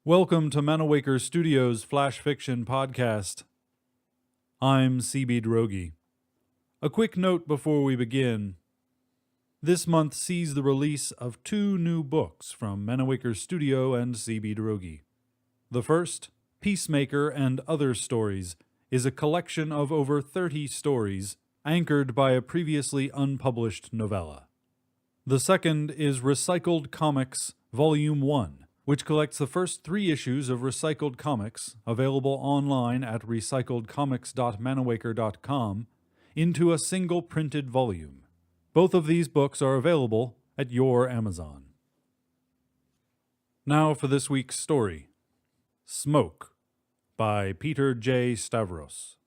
Welcome to Manawaker Studios Flash Fiction Podcast. I'm CB Drogi. A quick note before we begin. This month sees the release of 2 new books from Manawaker Studio and CB Drogi. The first, Peacemaker and Other Stories, is a collection of over 30 stories anchored by a previously unpublished novella. The second is Recycled Comics Volume 1, which collects the first 3 issues of Recycled Comics, available online at recycledcomics.manawaker.com, into a single printed volume. Both of these books are available at your Amazon. Now for this week's story, Smoke, by Peter J. Stavros.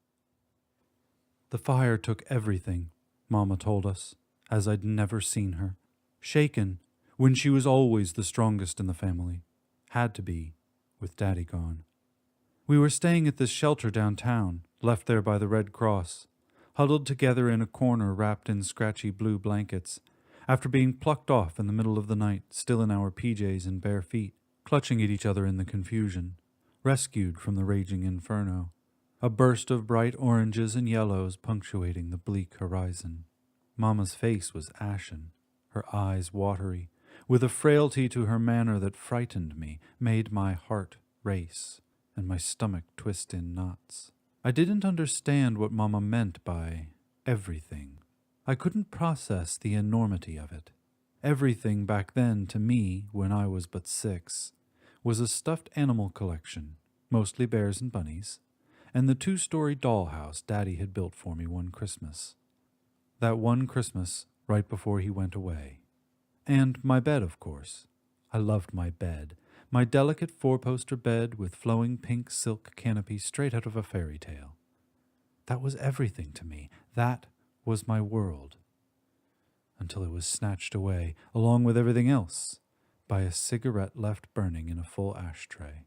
The fire took everything, Mama told us, as I'd never seen her. Shaken, when she was always the strongest in the family. Had to be, with Daddy gone. We were staying at this shelter downtown, left there by the Red Cross, huddled together in a corner wrapped in scratchy blue blankets, after being plucked off in the middle of the night, still in our PJs and bare feet, clutching at each other in the confusion, rescued from the raging inferno, a burst of bright oranges and yellows punctuating the bleak horizon. Mama's face was ashen, her eyes watery, with a frailty to her manner that frightened me, made my heart race, and my stomach twist in knots. I didn't understand what Mama meant by everything. I couldn't process the enormity of it. Everything back then to me, when I was but 6, was a stuffed animal collection, mostly bears and bunnies, and the 2-story dollhouse Daddy had built for me one Christmas. That one Christmas, right before he went away. And my bed, of course. I loved my bed. My delicate 4-poster bed with flowing pink silk canopy straight out of a fairy tale. That was everything to me. That was my world. Until it was snatched away, along with everything else, by a cigarette left burning in a full ashtray.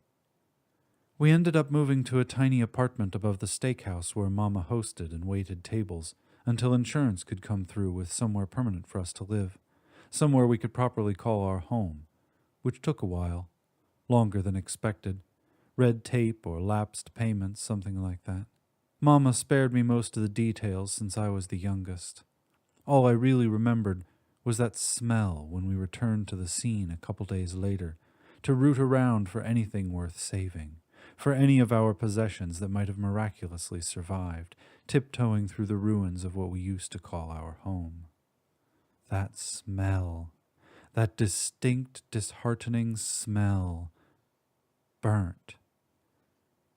We ended up moving to a tiny apartment above the steakhouse where Mama hosted and waited tables until insurance could come through with somewhere permanent for us to live. Somewhere we could properly call our home, which took a while, longer than expected, red tape or lapsed payments, something like that. Mama spared me most of the details since I was the youngest. All I really remembered was that smell when we returned to the scene a couple days later, to root around for anything worth saving, for any of our possessions that might have miraculously survived, tiptoeing through the ruins of what we used to call our home. That smell, that distinct, disheartening smell, burnt.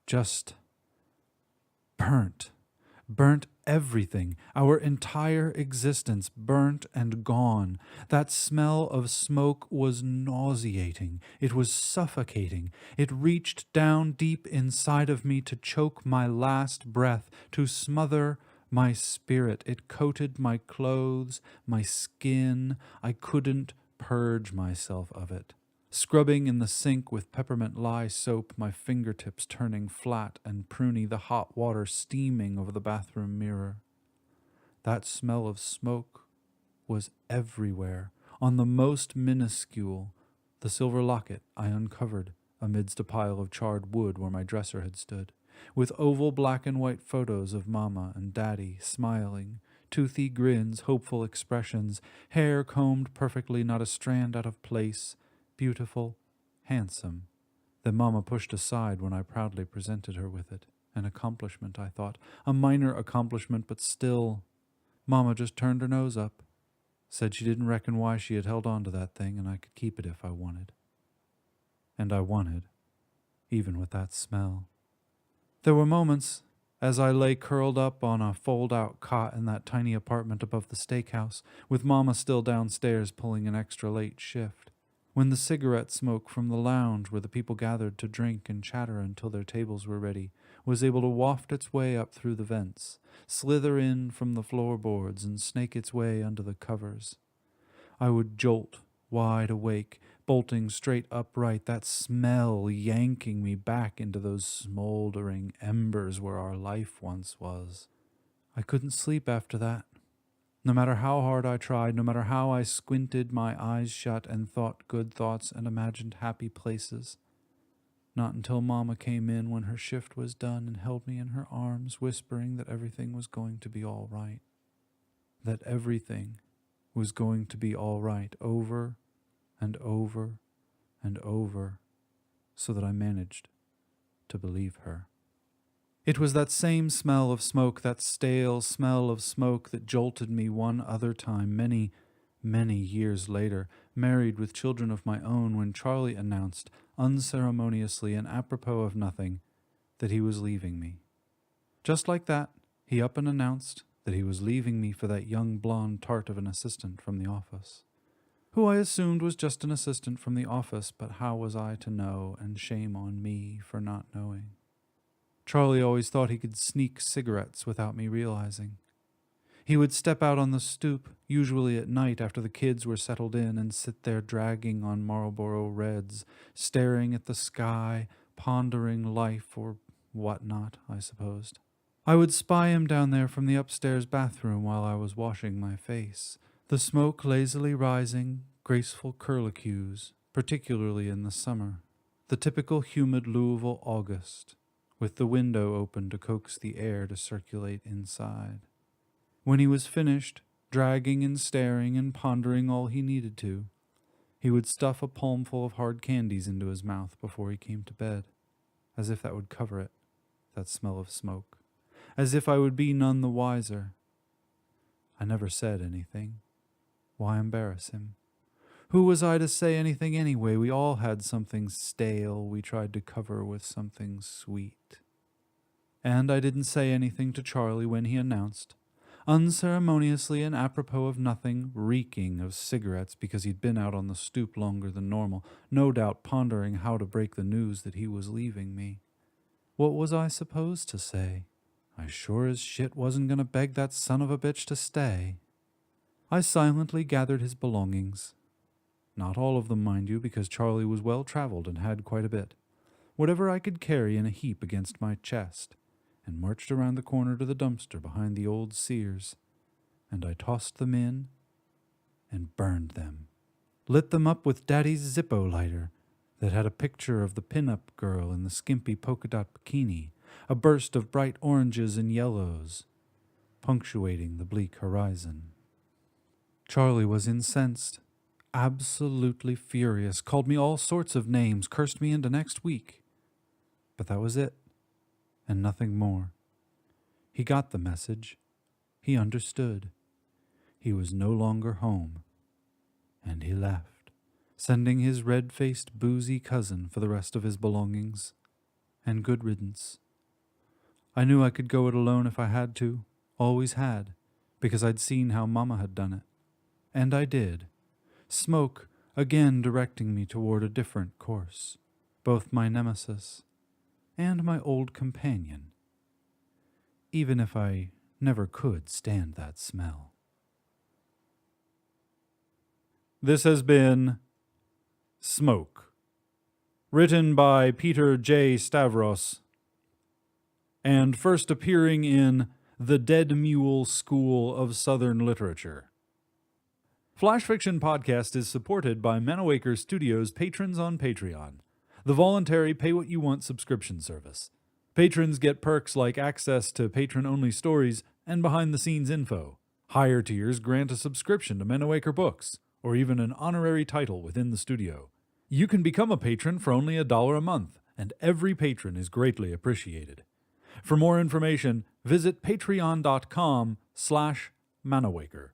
Just burnt. Burnt everything, our entire existence burnt and gone. That smell of smoke was nauseating. It was suffocating. It reached down deep inside of me to choke my last breath, to smother my spirit. It coated my clothes, my skin. I couldn't purge myself of it. Scrubbing in the sink with peppermint lye soap, my fingertips turning flat and pruny, the hot water steaming over the bathroom mirror. That smell of smoke was everywhere, on the most minuscule, the silver locket I uncovered amidst a pile of charred wood where my dresser had stood, with oval black and white photos of Mama and Daddy smiling, toothy grins, hopeful expressions, hair combed perfectly, not a strand out of place, beautiful, handsome, that Mama pushed aside when I proudly presented her with it. An accomplishment, I thought, a minor accomplishment, but still. Mama just turned her nose up, said she didn't reckon why she had held on to that thing, and I could keep it if I wanted. And I wanted, even with that smell. There were moments, as I lay curled up on a fold-out cot in that tiny apartment above the steakhouse, with Mama still downstairs pulling an extra late shift, when the cigarette smoke from the lounge where the people gathered to drink and chatter until their tables were ready was able to waft its way up through the vents, slither in from the floorboards, and snake its way under the covers. I would jolt, wide awake, bolting straight upright, that smell yanking me back into those smoldering embers where our life once was. I couldn't sleep after that. No matter how hard I tried, no matter how I squinted my eyes shut and thought good thoughts and imagined happy places, not until Mama came in when her shift was done and held me in her arms, whispering that everything was going to be all right. That everything was going to be all right, over and over and over, so that I managed to believe her. It was that same smell of smoke, that stale smell of smoke that jolted me one other time, many, many years later, married with children of my own, when Charlie announced, unceremoniously and apropos of nothing, that he was leaving me. Just like that, he up and announced that he was leaving me for that young blonde tart of an assistant from the office, who I assumed was just an assistant from the office, but how was I to know, and shame on me for not knowing. Charlie always thought he could sneak cigarettes without me realizing. He would step out on the stoop, usually at night after the kids were settled in, and sit there dragging on Marlboro Reds, staring at the sky, pondering life or whatnot, I supposed. I would spy him down there from the upstairs bathroom while I was washing my face, the smoke lazily rising, graceful curlicues, particularly in the summer, the typical humid Louisville August, with the window open to coax the air to circulate inside. When he was finished, dragging and staring and pondering all he needed to, he would stuff a palmful of hard candies into his mouth before he came to bed, as if that would cover it, that smell of smoke, as if I would be none the wiser. I never said anything. Why embarrass him? Who was I to say anything anyway? We all had something stale we tried to cover with something sweet. And I didn't say anything to Charlie when he announced, unceremoniously and apropos of nothing, reeking of cigarettes because he'd been out on the stoop longer than normal, no doubt pondering how to break the news that he was leaving me. What was I supposed to say? I sure as shit wasn't going to beg that son of a bitch to stay. I silently gathered his belongings. Not all of them, mind you, because Charlie was well-traveled and had quite a bit. Whatever I could carry in a heap against my chest, and marched around the corner to the dumpster behind the old Sears, and I tossed them in and burned them. Lit them up with Daddy's Zippo lighter that had a picture of the pin-up girl in the skimpy polka-dot bikini, a burst of bright oranges and yellows, punctuating the bleak horizon. Charlie was incensed. Absolutely furious, called me all sorts of names, cursed me into next week. But that was it, and nothing more. He got the message. He understood. He was no longer home. And he left, sending his red-faced, boozy cousin for the rest of his belongings. And good riddance. I knew I could go it alone if I had to, always had, because I'd seen how Mama had done it. And I did. Smoke again directing me toward a different course, both my nemesis and my old companion, even if I never could stand that smell. This has been Smoke, written by Peter J. Stavros, and first appearing in The Dead Mule School of Southern Literature. Flash Fiction Podcast is supported by Manawaker Studios patrons on Patreon, the voluntary pay-what-you-want subscription service. Patrons get perks like access to patron-only stories and behind-the-scenes info. Higher tiers grant a subscription to Manawaker Books, or even an honorary title within the studio. You can become a patron for only $1 a month, and every patron is greatly appreciated. For more information, visit patreon.com/Manawaker.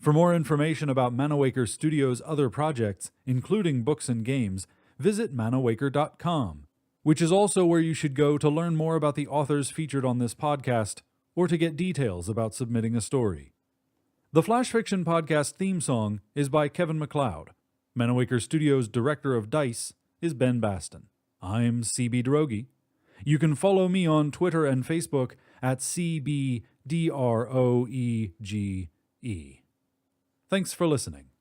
For more information about Manawaker Studios' other projects, including books and games, visit manawaker.com, which is also where you should go to learn more about the authors featured on this podcast, or to get details about submitting a story. The Flash Fiction Podcast theme song is by Kevin MacLeod. Manawaker Studios' director of DICE is Ben Baston. I'm CB Droege. You can follow me on Twitter and Facebook at CBDROEGE. Thanks for listening.